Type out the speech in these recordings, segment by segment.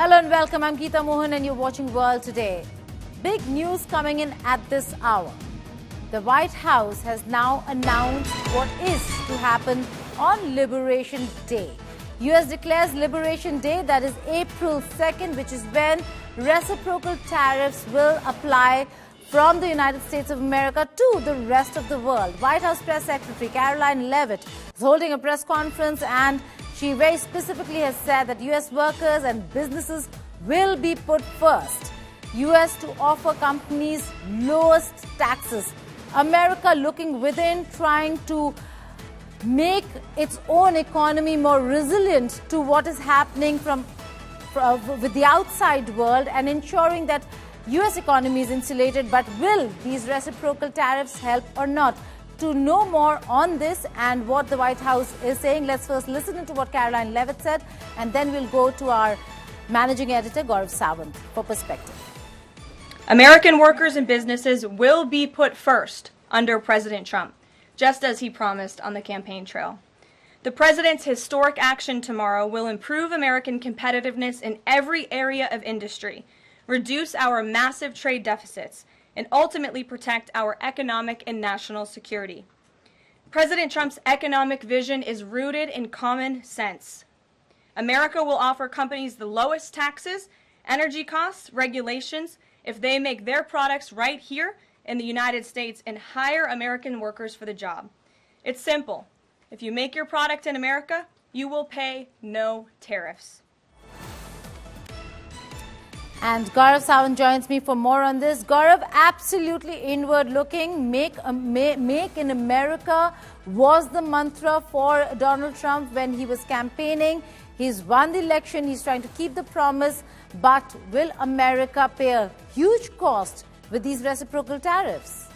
Hello and welcome. I'm Geeta Mohan and you're watching World Today. Big news coming in at this hour. The White House has now announced what is to happen on Liberation Day. US declares Liberation Day, that is April 2nd, which is when reciprocal tariffs will apply from the United States of America to the rest of the world. White House Press Secretary Caroline Leavitt is holding a press conference and she very specifically has said that US workers and businesses will be put first. US to offer companies lowest taxes. America looking within, trying to make its own economy more resilient to what is happening with the outside world and ensuring that US economy is insulated. But will these reciprocal tariffs help or not? To know more on this and what the White House is saying, let's first listen to what Caroline Leavitt said, and then we'll go to our managing editor, Gaurav Sawant, for perspective. American workers and businesses will be put first under President Trump, just as he promised on the campaign trail. The president's historic action tomorrow will improve American competitiveness in every area of industry, reduce our massive trade deficits, and ultimately protect our economic and national security. President Trump's economic vision is rooted in common sense. America will offer companies the lowest taxes, energy costs, regulations, if they make their products right here in the United States and hire American workers for the job. It's simple. If you make your product in America, you will pay no tariffs. And Gaurav Sawant joins me for more on this. Gaurav, absolutely inward looking. Make in America was the mantra for Donald Trump when he was campaigning. He's won the election. He's trying to keep the promise. But will America pay a huge cost with these reciprocal tariffs?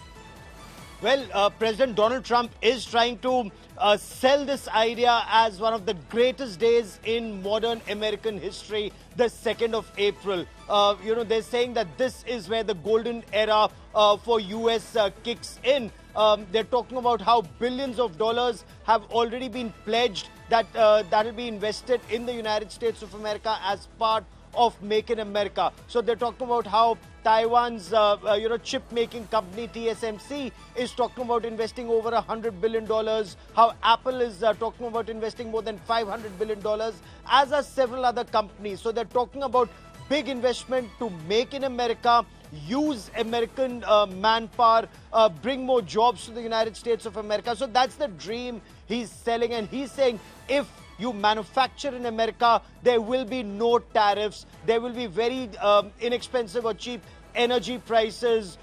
Well, President Donald Trump is trying to sell this idea as one of the greatest days in modern American history, the 2nd of April. They're saying that this is where the golden era for US kicks in. They're talking about how billions of dollars have already been pledged that will be invested in the United States of America as part of Make in America. So they're talking about how Taiwan's chip-making company TSMC is talking about investing over $100 billion, how Apple is talking about investing more than $500 billion, as are several other companies. So they're talking about big investment to make in America, use American manpower, bring more jobs to the United States of America. So that's the dream he's selling, and he's saying if you manufacture in America, there will be no tariffs. There will be very inexpensive or cheap energy prices,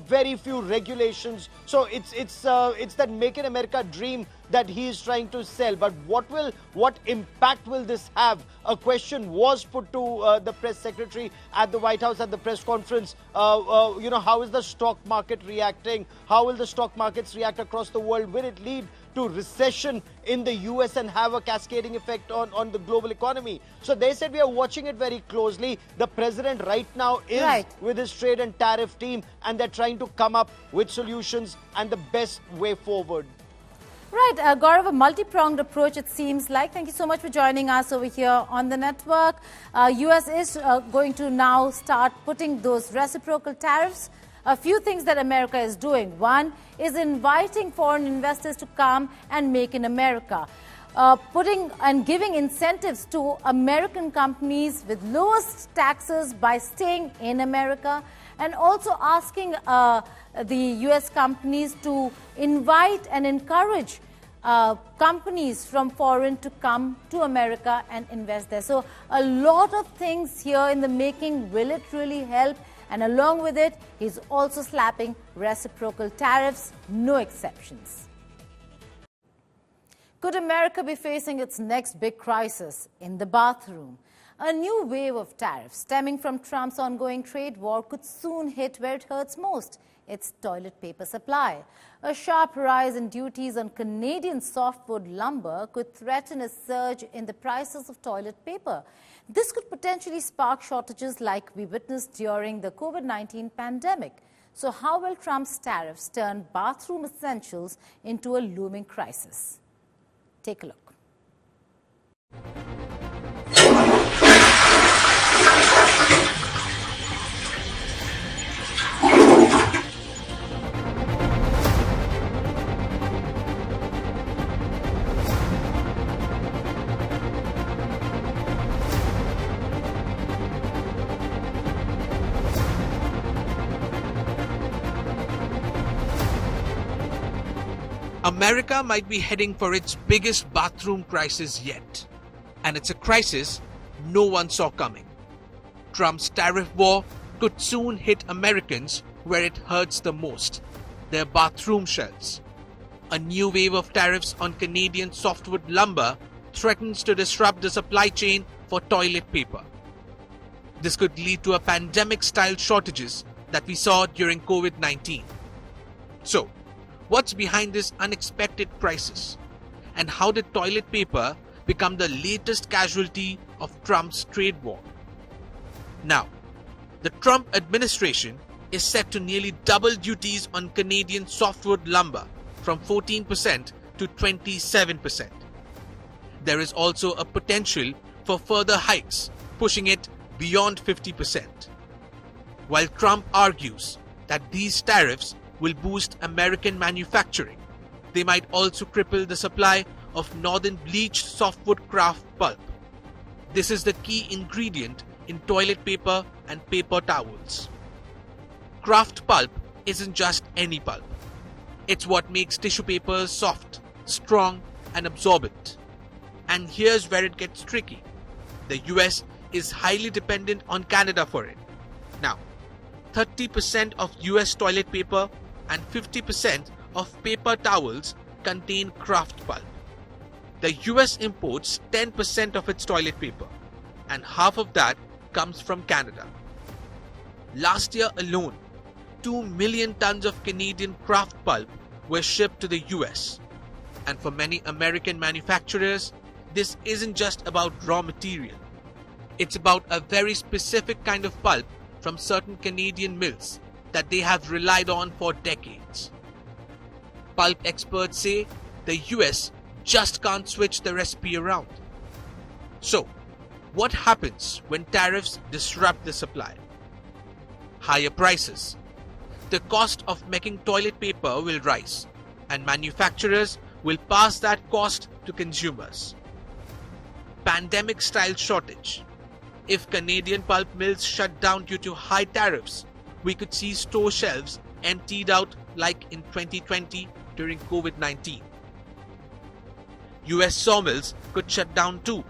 very few regulations. So it's that Make in America dream that he is trying to sell. But what impact will this have? A question was put to the press secretary at the White House at the press conference. How is the stock market reacting? How will the stock markets react across the world? Will it lead to recession in the US and have a cascading effect on the global economy? So they said we are watching it very closely. The president right now is with his trade and tariff team, and they're trying to come up with solutions and the best way forward. Right, Gaurav, a multi-pronged approach it seems like. Thank you so much for joining us over here on the network. US is going to now start putting those reciprocal tariffs. A few things that America is doing. One is inviting foreign investors to come and make in America. Putting and giving incentives to American companies with lowest taxes by staying in America, and also asking the US companies to invite and encourage companies from foreign to come to America and invest there. So a lot of things here in the making. Will it really help? And along with it, he's also slapping reciprocal tariffs, no exceptions. Could America be facing its next big crisis in the bathroom? A new wave of tariffs stemming from Trump's ongoing trade war could soon hit where it hurts most, its toilet paper supply. A sharp rise in duties on Canadian softwood lumber could threaten a surge in the prices of toilet paper. This could potentially spark shortages like we witnessed during the COVID-19 pandemic. So how will Trump's tariffs turn bathroom essentials into a looming crisis? Take a look. America might be heading for its biggest bathroom crisis yet. And it's a crisis no one saw coming. Trump's tariff war could soon hit Americans where it hurts the most, their bathroom shelves. A new wave of tariffs on Canadian softwood lumber threatens to disrupt the supply chain for toilet paper. This could lead to a pandemic-style shortages that we saw during COVID-19. So, what's behind this unexpected crisis? And how did toilet paper become the latest casualty of Trump's trade war? Now, the Trump administration is set to nearly double duties on Canadian softwood lumber from 14% to 27%. There is also a potential for further hikes, pushing it beyond 50%. While Trump argues that these tariffs will boost American manufacturing, they might also cripple the supply of northern bleached softwood kraft pulp. This is the key ingredient in toilet paper and paper towels. Kraft pulp isn't just any pulp. It's what makes tissue paper soft, strong, and absorbent. And here's where it gets tricky. The US is highly dependent on Canada for it. Now, 30% of US toilet paper and 50% of paper towels contain kraft pulp. The US imports 10% of its toilet paper, and half of that comes from Canada. Last year alone, 2 million tons of Canadian kraft pulp were shipped to the US. And for many American manufacturers, this isn't just about raw material. It's about a very specific kind of pulp from certain Canadian mills that they have relied on for decades. Pulp experts say the US just can't switch the recipe around. So, what happens when tariffs disrupt the supply? Higher prices. The cost of making toilet paper will rise, and manufacturers will pass that cost to consumers. Pandemic-style shortage. If Canadian pulp mills shut down due to high tariffs, we could see store shelves emptied out like in 2020 during COVID-19. US sawmills could shut down too,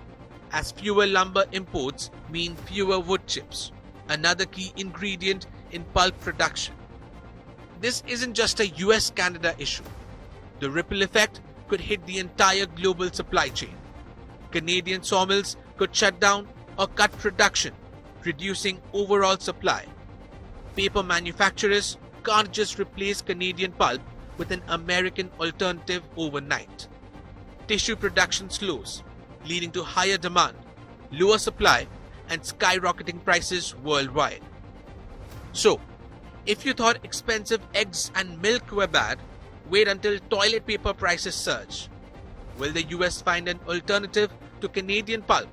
as fewer lumber imports mean fewer wood chips, another key ingredient in pulp production. This isn't just a US-Canada issue. The ripple effect could hit the entire global supply chain. Canadian sawmills could shut down or cut production, reducing overall supply. Paper manufacturers can't just replace Canadian pulp with an American alternative overnight. Tissue production slows, leading to higher demand, lower supply, and skyrocketing prices worldwide. So, if you thought expensive eggs and milk were bad, wait until toilet paper prices surge. Will the US find an alternative to Canadian pulp?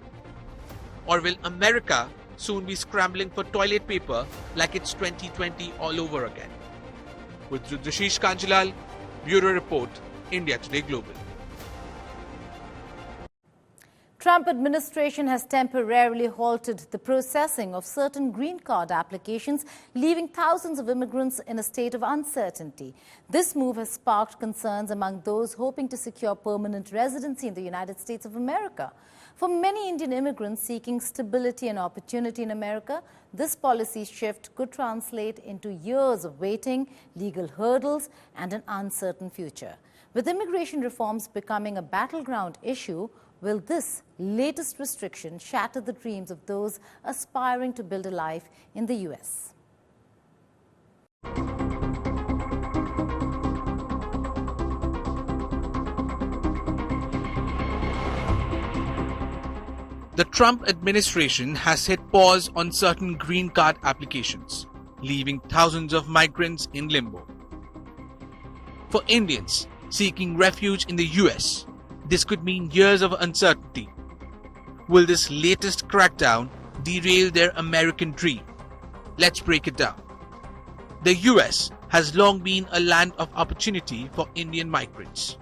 Or will America soon be scrambling for toilet paper like it's 2020 all over again? With Rudrashish Kanjilal, Bureau Report, India Today Global. Trump administration has temporarily halted the processing of certain green card applications, leaving thousands of immigrants in a state of uncertainty. This move has sparked concerns among those hoping to secure permanent residency in the United States of America. For many Indian immigrants seeking stability and opportunity in America, this policy shift could translate into years of waiting, legal hurdles, and an uncertain future. With immigration reforms becoming a battleground issue, will this latest restriction shatter the dreams of those aspiring to build a life in the US? The Trump administration has hit pause on certain green card applications, leaving thousands of migrants in limbo. For Indians seeking refuge in the US, this could mean years of uncertainty. Will this latest crackdown derail their American dream? Let's break it down. The US has long been a land of opportunity for Indian migrants.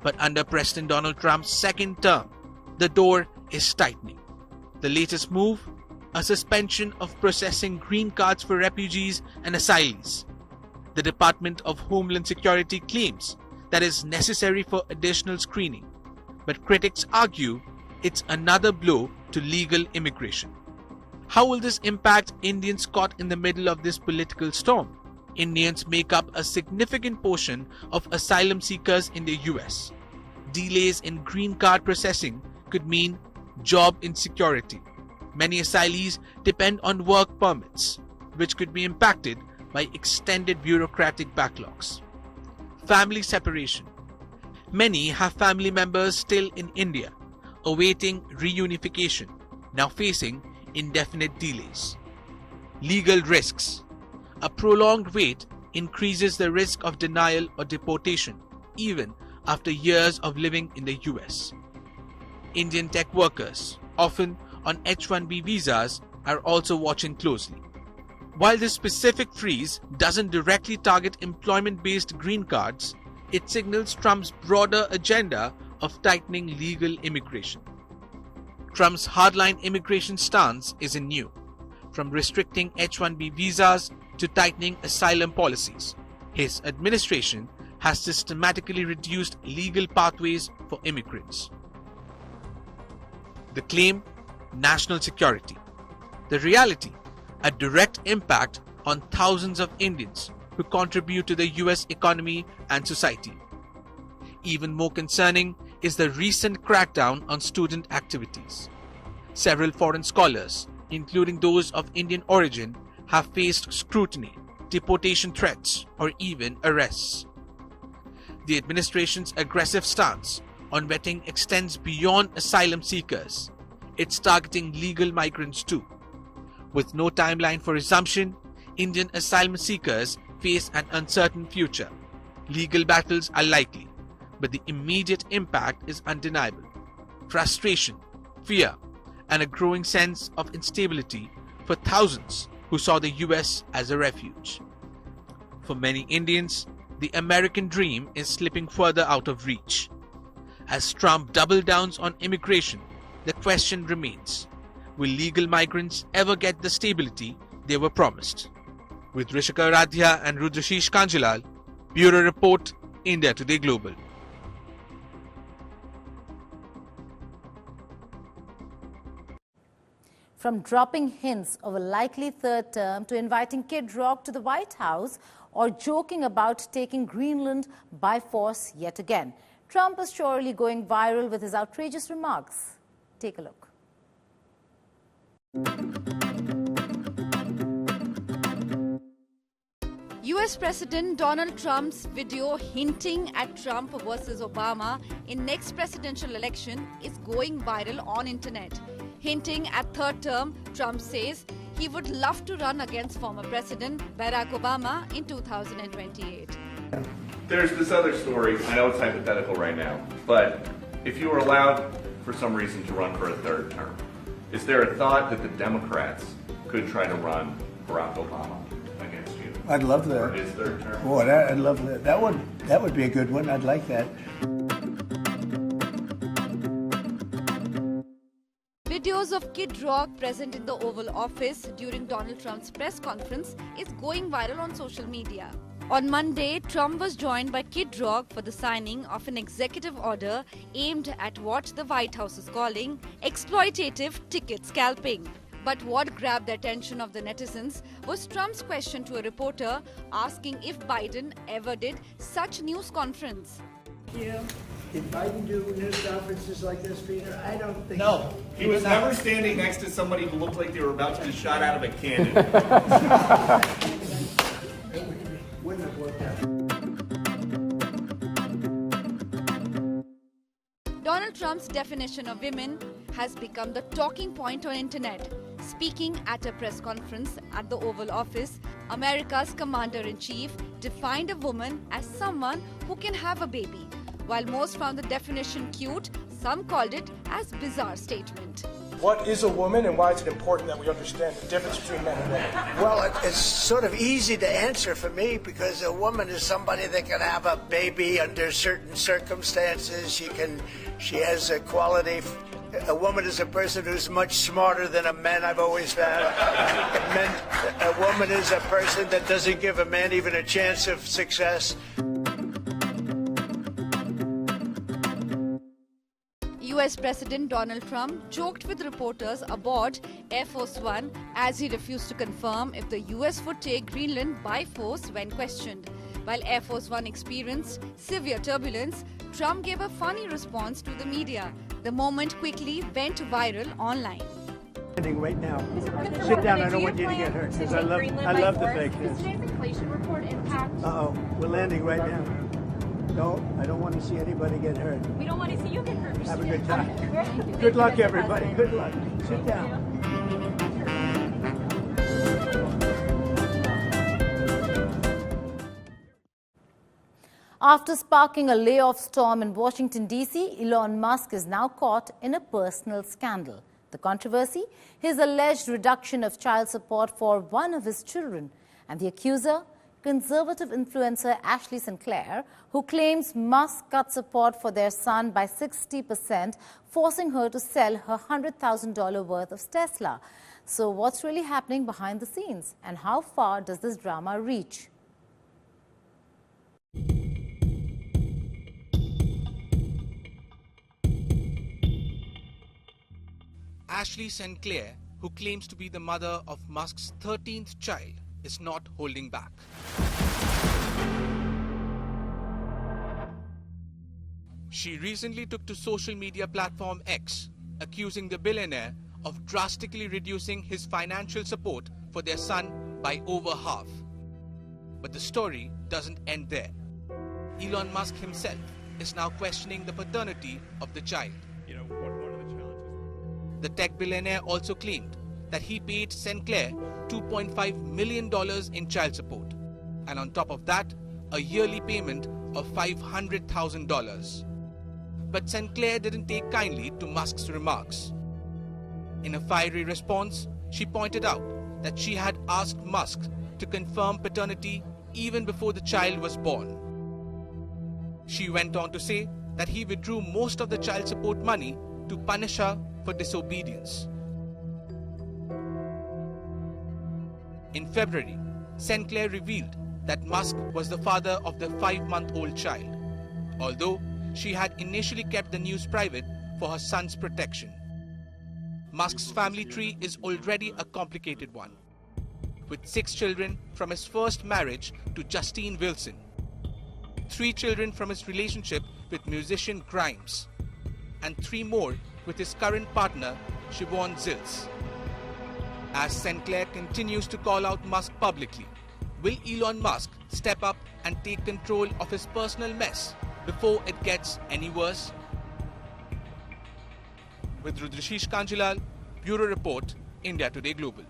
But under President Donald Trump's second term, the door is tightening. The latest move? A suspension of processing green cards for refugees and asylees. The Department of Homeland Security claims that is necessary for additional screening, but critics argue it's another blow to legal immigration. How will this impact Indians caught in the middle of this political storm? Indians make up a significant portion of asylum seekers in the US. Delays in green card processing could mean job insecurity. Many asylees depend on work permits, which could be impacted by extended bureaucratic backlogs. Family separation. Many have family members still in India, awaiting reunification, now facing indefinite delays. Legal risks. A prolonged wait increases the risk of denial or deportation, even after years of living in the US. Indian tech workers, often on H-1B visas, are also watching closely. While this specific freeze doesn't directly target employment-based green cards, it signals Trump's broader agenda of tightening legal immigration. Trump's hardline immigration stance isn't new, from restricting H-1B visas to tightening asylum policies. His administration has systematically reduced legal pathways for immigrants. The claim: national security. The reality: a direct impact on thousands of Indians who contribute to the US economy and society. Even more concerning is the recent crackdown on student activities. Several foreign scholars, including those of Indian origin, have faced scrutiny, deportation threats, or even arrests. The administration's aggressive stance on vetting extends beyond asylum seekers. It's targeting legal migrants too. With no timeline for resumption, Indian asylum seekers face an uncertain future. Legal battles are likely, but the immediate impact is undeniable. Frustration, fear, and a growing sense of instability for thousands who saw the US as a refuge. For many Indians, the American dream is slipping further out of reach. As Trump doubles down on immigration, the question remains: will legal migrants ever get the stability they were promised? With Rishika Radhya and Rudrashish Kanjilal, Bureau Report, India Today Global. From dropping hints of a likely third term to inviting Kid Rock to the White House or joking about taking Greenland by force yet again, Trump is surely going viral with his outrageous remarks. Take a look. US President Donald Trump's video hinting at Trump versus Obama in next presidential election is going viral on internet. Hinting at third term, Trump says he would love to run against former President Barack Obama in 2028. There's this other story. I know it's hypothetical right now, but if you were allowed for some reason to run for a third term, is there a thought that the Democrats could try to run Barack Obama against you? I'd love that. For his third term? Boy, I'd love that. That would be a good one. I'd like that. Videos of Kid Rock present in the Oval Office during Donald Trump's press conference is going viral on social media. On Monday, Trump was joined by Kid Rock for the signing of an executive order aimed at what the White House is calling exploitative ticket scalping. But what grabbed the attention of the netizens was Trump's question to a reporter asking if Biden ever did such news conference. Yeah. Did Biden do news conferences like this, Peter? I don't think No. so. He was never standing next to somebody who looked like they were about to be shot out of a cannon. Wouldn't have worked out. Donald Trump's definition of women has become the talking point on internet. Speaking at a press conference at the Oval Office, America's commander-in-chief defined a woman as someone who can have a baby. While most found the definition cute, some called it as bizarre statement. What is a woman and why is it important that we understand the difference between men and women? Well, it's sort of easy to answer for me because a woman is somebody that can have a baby under certain circumstances. She has a quality. A woman is a person who's much smarter than a man, I've always found. A woman is a person that doesn't give a man even a chance of success. US President Donald Trump joked with reporters aboard Air Force One as he refused to confirm if the US would take Greenland by force when questioned. While Air Force One experienced severe turbulence, Trump gave a funny response to the media. The moment quickly went viral online. Landing right now. Sit down. I don't want you to get hurt because I love the fake news. Today's inflation report impact. We're landing right now. No, I don't want to see anybody get hurt. We don't want to see you get hurt. Have a good time. Good luck, everybody. Good luck. Sit down. After sparking a layoff storm in Washington, D.C., Elon Musk is now caught in a personal scandal. The controversy? His alleged reduction of child support for one of his children. And the accuser? Conservative influencer Ashley Sinclair, who claims Musk cut support for their son by 60%, forcing her to sell her $100,000 worth of Tesla. So what's really happening behind the scenes? And how far does this drama reach? Ashley Sinclair, who claims to be the mother of Musk's 13th child, is not holding back. She recently took to social media platform X, accusing the billionaire of drastically reducing his financial support for their son by over half. But the story doesn't end there. Elon Musk himself is now questioning the paternity of the child. The tech billionaire also claimed that he paid Sinclair $2.5 million in child support, and on top of that, a yearly payment of $500,000. But Sinclair didn't take kindly to Musk's remarks. In a fiery response, she pointed out that she had asked Musk to confirm paternity even before the child was born. She went on to say that he withdrew most of the child support money to punish her for disobedience. In February, Sinclair revealed that Musk was the father of the 5-month-old child, although she had initially kept the news private for her son's protection. Musk's family tree is already a complicated one, with 6 children from his first marriage to Justine Wilson, 3 children from his relationship with musician Grimes, and 3 more with his current partner, Siobhan Zills. As Sinclair continues to call out Musk publicly, will Elon Musk step up and take control of his personal mess before it gets any worse? With Rudrishish Kanjilal, Bureau Report, India Today Global.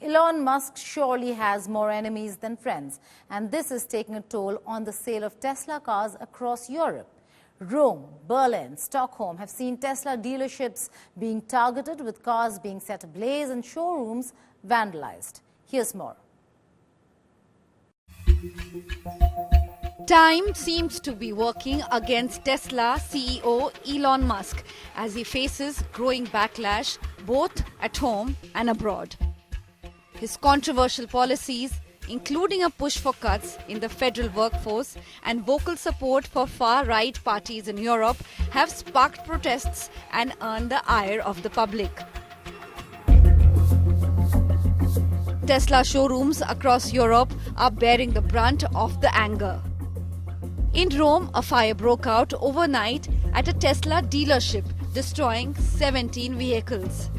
Elon Musk surely has more enemies than friends, and this is taking a toll on the sale of Tesla cars across Europe. Rome, Berlin, Stockholm have seen Tesla dealerships being targeted, with cars being set ablaze and showrooms vandalized. Here's more. Time seems to be working against Tesla CEO Elon Musk as he faces growing backlash both at home and abroad. His controversial policies, including a push for cuts in the federal workforce and vocal support for far-right parties in Europe, have sparked protests and earned the ire of the public. Tesla showrooms across Europe are bearing the brunt of the anger. In Rome, a fire broke out overnight at a Tesla dealership, destroying 17 vehicles.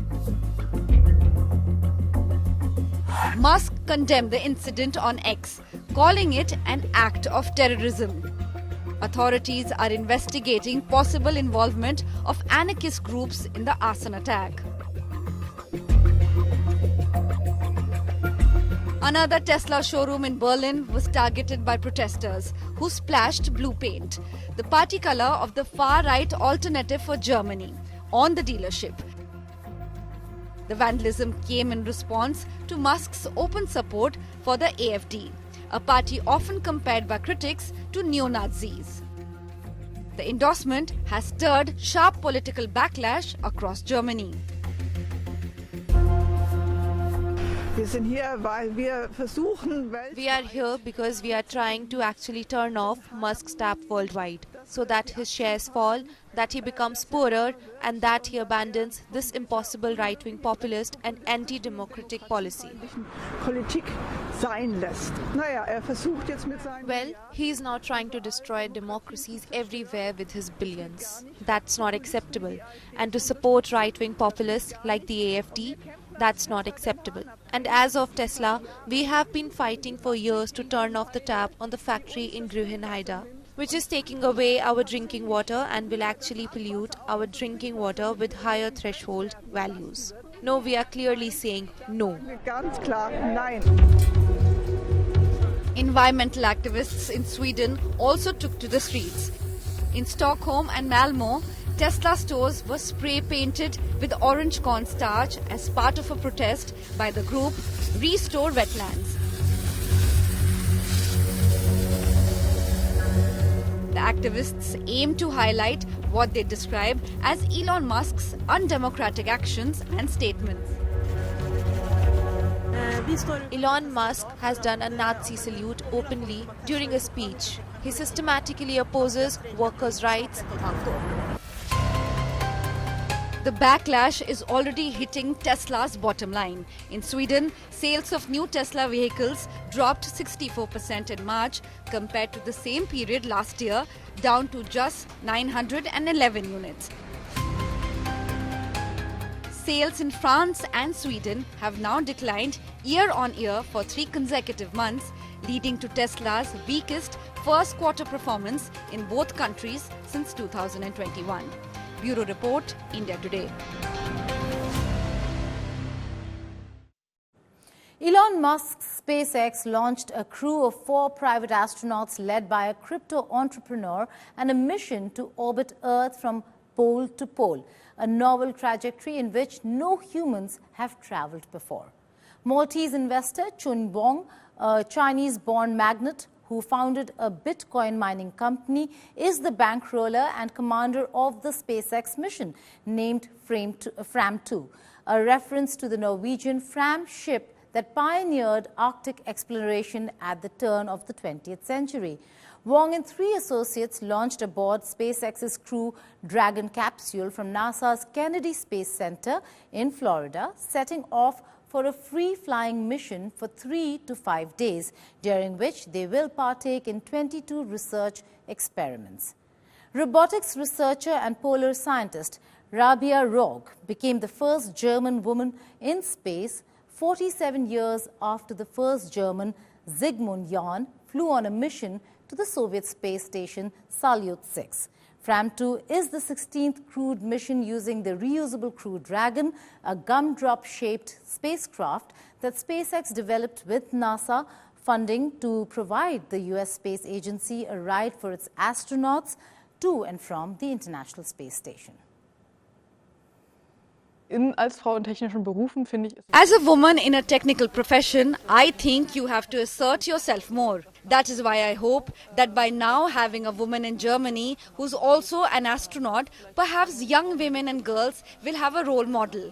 Musk condemned the incident on X, calling it an act of terrorism. Authorities are investigating possible involvement of anarchist groups in the arson attack. Another Tesla showroom in Berlin was targeted by protesters who splashed blue paint, the party color of the far-right Alternative for Germany, on the dealership. The vandalism came in response to Musk's open support for the AfD, a party often compared by critics to neo-Nazis. The endorsement has stirred sharp political backlash across Germany. We are here because we are trying to actually turn off Musk's tap worldwide so that his shares fall, that he becomes poorer and that he abandons this impossible right-wing populist and anti-democratic policy. Well, he is now trying to destroy democracies everywhere with his billions. That's not acceptable. And to support right-wing populists like the AFD, that's not acceptable. And as of Tesla, we have been fighting for years to turn off the tap on the factory in Grünheide, which is taking away our drinking water and will actually pollute our drinking water with higher threshold values. No, we are clearly saying no. Environmental activists in Sweden also took to the streets. In Stockholm and Malmö, Tesla stores were spray painted with orange cornstarch as part of a protest by the group Restore Wetlands. The activists aim to highlight what they describe as Elon Musk's undemocratic actions and statements. Elon Musk has done a Nazi salute openly during a speech. He systematically opposes workers' rights. The backlash is already hitting Tesla's bottom line. In Sweden, sales of new Tesla vehicles dropped 64% in March compared to the same period last year, down to just 911 units. Sales in France and Sweden have now declined year on year for 3 consecutive months, leading to Tesla's weakest first quarter performance in both countries since 2021. Bureau Report, India Today. Elon Musk's SpaceX launched a crew of 4 private astronauts led by a crypto entrepreneur and a mission to orbit Earth from pole to pole, a novel trajectory in which no humans have traveled before. Maltese investor Chun Bong, a Chinese-born magnate who founded a Bitcoin mining company, is the bankroller and commander of the SpaceX mission, named Fram2, a reference to the Norwegian Fram ship that pioneered Arctic exploration at the turn of the 20th century. Wong and 3 associates launched aboard SpaceX's Crew Dragon capsule from NASA's Kennedy Space Center in Florida, setting off for a free-flying mission for 3 to 5 days, during which they will partake in 22 research experiments. Robotics researcher and polar scientist Rabia Rogge became the first German woman in space 47 years after the first German, Zygmunt Jähn, flew on a mission to the Soviet space station Salyut 6. Fram2 is the 16th crewed mission using the reusable Crew Dragon, a gumdrop-shaped spacecraft that SpaceX developed with NASA funding to provide the U.S. Space Agency a ride for its astronauts to and from the International Space Station. As a woman in a technical profession, I think you have to assert yourself more. That is why I hope that by now having a woman in Germany who's also an astronaut, perhaps young women and girls will have a role model.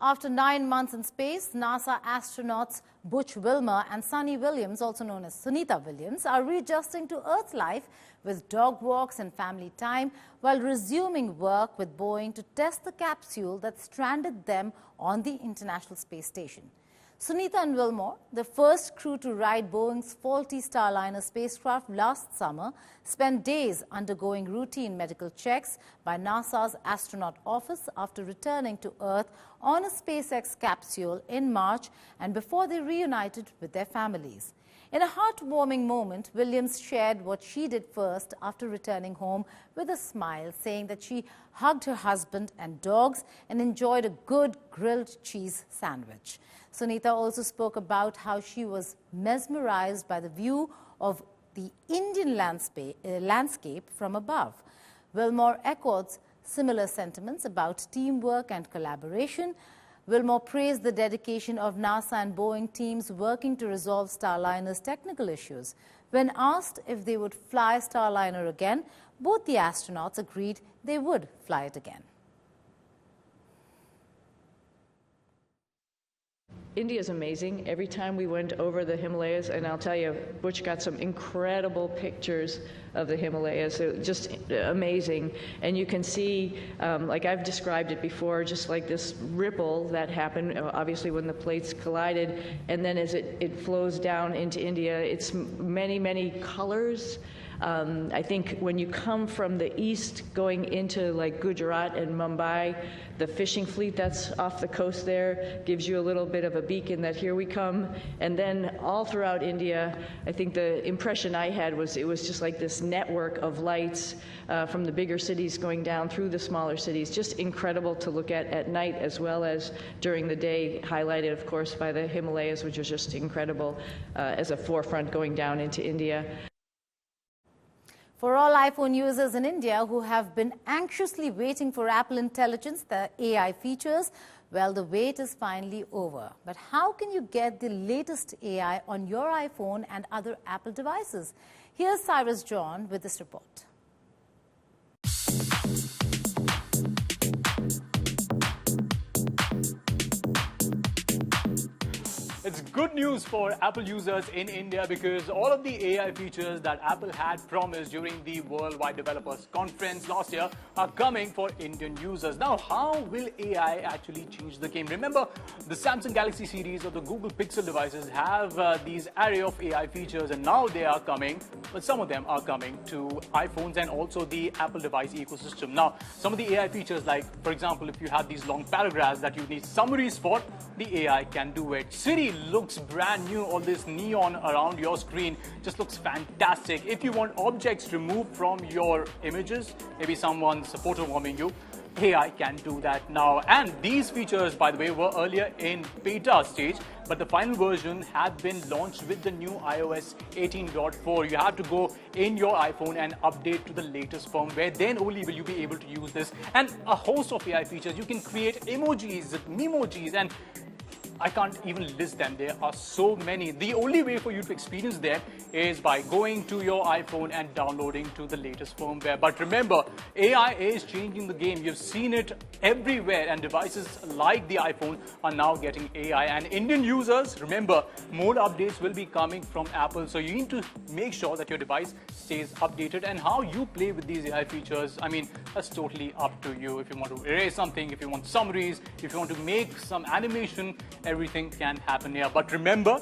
After 9 months in space, NASA astronauts Butch Wilmore and Sunny Williams, also known as Sunita Williams, are readjusting to Earth life with dog walks and family time while resuming work with Boeing to test the capsule that stranded them on the International Space Station. Sunita and Wilmore, the first crew to ride Boeing's faulty Starliner spacecraft last summer, spent days undergoing routine medical checks by NASA's astronaut office after returning to Earth on a SpaceX capsule in March and before they reunited with their families. In a heartwarming moment, Williams shared what she did first after returning home with a smile, saying that she hugged her husband and dogs and enjoyed a good grilled cheese sandwich. Sunita also spoke about how she was mesmerized by the view of the Indian landscape from above. Wilmore echoes similar sentiments about teamwork and collaboration. Wilmore praised the dedication of NASA and Boeing teams working to resolve Starliner's technical issues. When asked if they would fly Starliner again, both the astronauts agreed they would fly it again. India is amazing. Every time we went over the Himalayas, and I'll tell you, Butch got some incredible pictures of the Himalayas. So just amazing. And you can see, like I've described it before, just like this ripple that happened, obviously when the plates collided, and then as it flows down into India, it's many, many colors. I think when you come from the east going into like Gujarat and Mumbai, the fishing fleet that's off the coast there gives you a little bit of a beacon that here we come. And then all throughout India, I think the impression I had was it was just like this network of lights from the bigger cities going down through the smaller cities. Just incredible to look at night as well as during the day, highlighted, of course, by the Himalayas, which was just incredible as a forefront going down into India. For all iPhone users in India who have been anxiously waiting for Apple Intelligence, the AI features, well, the wait is finally over. But how can you get the latest AI on your iPhone and other Apple devices? Here's Cyrus John with this report. It's good news for Apple users in India because all of the AI features that Apple had promised during the Worldwide Developers Conference last year are coming for Indian users. Now, how will AI actually change the game? Remember, the Samsung Galaxy series or the Google Pixel devices have these array of AI features, and now they are coming, but some of them are coming to iPhones and also the Apple device ecosystem. Now, some of the AI features, like, for example, if you have these long paragraphs that you need summaries for, the AI can do it. Siri looks brand new. All this neon around your screen just looks fantastic. If you want objects removed from your images, maybe someone's photo bombing you, AI can do that now. And these features, by the way, were earlier in beta stage, but the final version had been launched with the new iOS 18.4. You have to go in your iPhone and update to the latest firmware. Then only will you be able to use this. And a host of AI features. You can create emojis, memojis, and I can't even list them. There are so many. The only way for you to experience them is by going to your iPhone and downloading to the latest firmware. But remember, AI is changing the game. You've seen it everywhere, and devices like the iPhone are now getting AI. And Indian users, remember, more updates will be coming from Apple. So you need to make sure that your device stays updated. And how you play with these AI features, I mean, that's totally up to you. If you want to erase something, if you want summaries, if you want to make some animation, everything can happen here. But remember,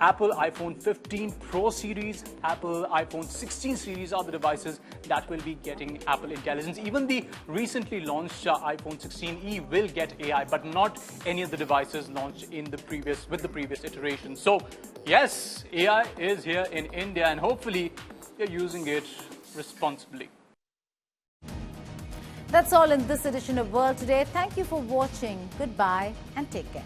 Apple iPhone 15 Pro series, Apple iPhone 16 series are the devices that will be getting Apple Intelligence. Even the recently launched iPhone 16e will get AI, but not any of the devices launched in the previous iteration. So yes, AI is here in India, and hopefully you're using it responsibly. That's all in this edition of World Today. Thank you for watching. Goodbye and take care.